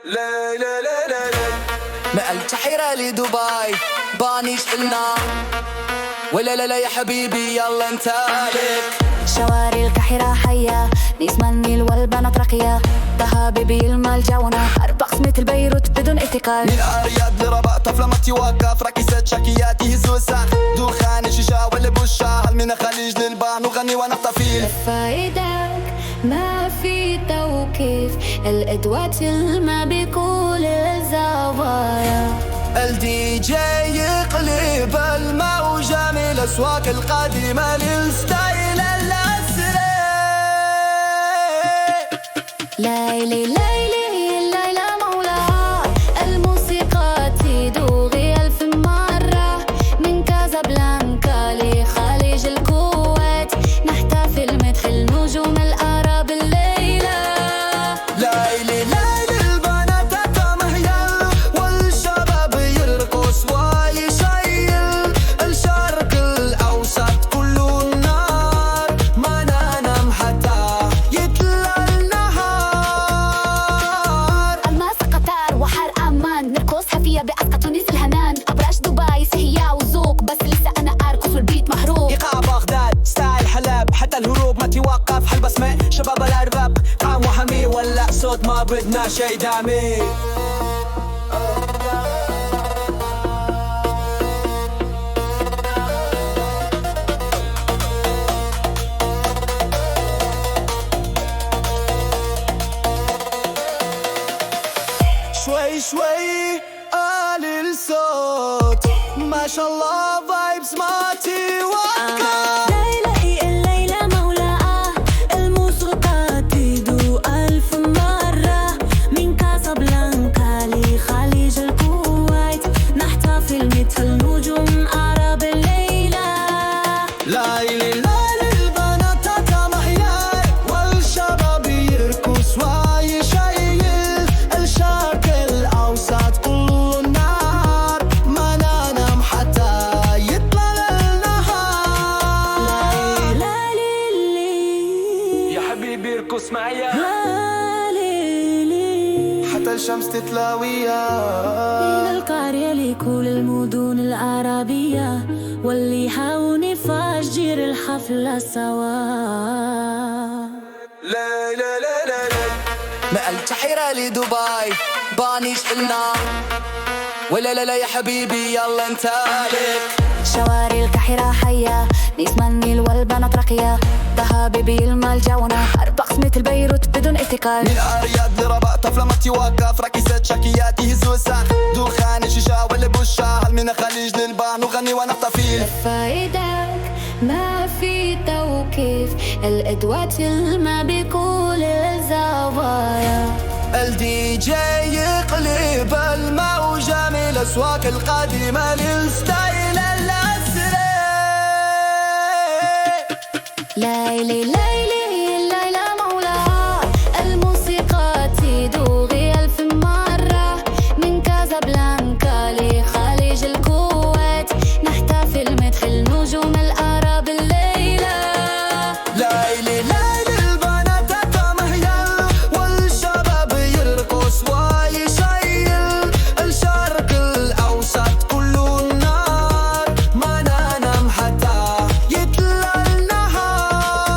لا لا لا لا لا ما التحيرة لدبي بانيش قلنا ولا لا لا يا حبيبي يلا انت لك. شوارع القاهرة حية، نسمة النيل والبنات راقية، ذهبي بيلمع الجونة، أربع مثل بيروت بدون احتكار. من أرياض لرباط طفلة ما توقف، راكسات شاكيات يهزوا الساق، دخان الشيشة والبوشة، هل من الخليج للبحر نغني ونحتفل. فايدك ما في توقيف، الأدوات ما بكل الزوايا. الدي جي يقلب الموجة من الأسواق القديمة للستايل الأسري. ليلي ليلي ليلى مولاها، الموسيقى تدوغي ألف مرة، من كازابلانكا لخليج الكويت، نحتفل مثل نجوم العرب الليلة. ليلي ليلي البنات تمهيل والشباب يرقص ويشيل، الشرق الأوسط كله النار، ما ننام حتى يطلع النهار. الماس قطر وحر عمان، نرقص حفية بأسقى تونس الهنان، أبراج دبي سهية وذوق، بس لسه أنا أرقص والبيت محروق. إيقاع بغداد ستايل حلب، حتى الهروب ما توقف، حل بسمة شباب الأرباب، قام وحمي ولا صوت ما بدنا شي دامي. شوي شوي قلي الصوت، ما شاء الله فايبس ما توقف. ليلى الليلة مولاها، الموسيقى تدو ألف مرة، من كازابلانكا لخليج الكويت، نحتفل مثل نجوم عرب الليلة. ليلي ليلي البنات تمهيل والشباب يرقص ويشيل، الشرق الأوسط كله النار، ما ننام حتى يطلع النهار. ليلي يا حبيبي ارقص معايا، ليلي حتى الشمس تتلاويها. إلى القرية لكل المدن العربية، واللي حاول نفجر الحفلة سوا. لا لا لا لا لا ما التحيرة لدبي بانيش قلنا ولا لا لا يا حبيبي يلا انت لك. شوارع القاهرة حية، نسمة النيل والبنات راقية، ذهبي بيلمع الجونة، أربع مثل بيروت بدون احتكار. من أرياض لرباط طفلة ما توقف، راكسات شاكيات يهزوا الساق، دخان الشيشة والبوشة، هل من الخليج للبحر نغني ونحتفل. فايدك ما في توقيف، الأدوات ما بكل الزوايا. الدي جي يقلب الموجة من الأسواق القديمة للستايل الأسري. ليلي ليلي ليلى مولاها، الموسيقى تدوغي ألف مرة، من كازابلانكا لخليج الكويت، نحتفل مثل نجوم العرب الليلة. ليلي ليلي البنات تمهيل والشباب يرقص ويشيل، الشرق الأوسط كله النار، ما ننام حتى يطلع النهار.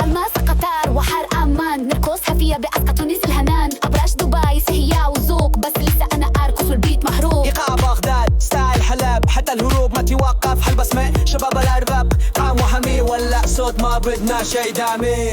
الماس قطر وحر عمان، نرقص حفية بأسقى تونس الهنان، أبراج دبي سهية وذوق، بس لسه أنا أرقص والبيت محروق. إيقاع بغداد ستايل حلب، حتى الهروب ما توقف، حل بسمة شباب الأرباب، قام وحمي ولا صوت ما بدنا شي دامي.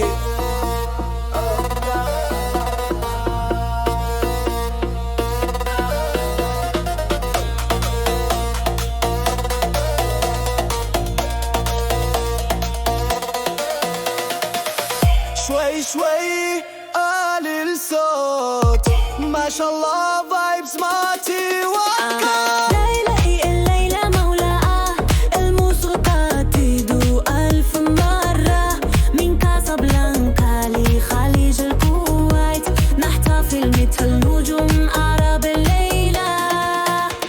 شوي شوي قلي الصوت، ما شاء الله فايبس ما توقف. ليلى الليلة مولاها، الموسيقى تدو ألف مرة، من كازابلانكا لخليج الكويت، نحتفل مثل نجوم عرب الليلة.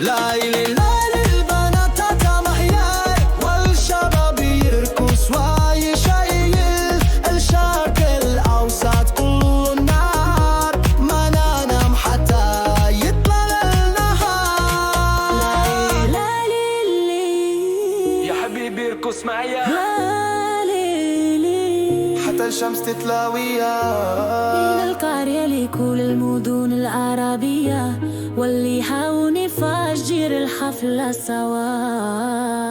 ليلي ليلي البنات تمهيل والشباب يرقص ويشيل، الشرق الأوسط ارقص معايا يا ليلي حتى الشمس تتلاويها من القرية لكل المدن العربية واللي حاولوا نفجر الحفلة سوا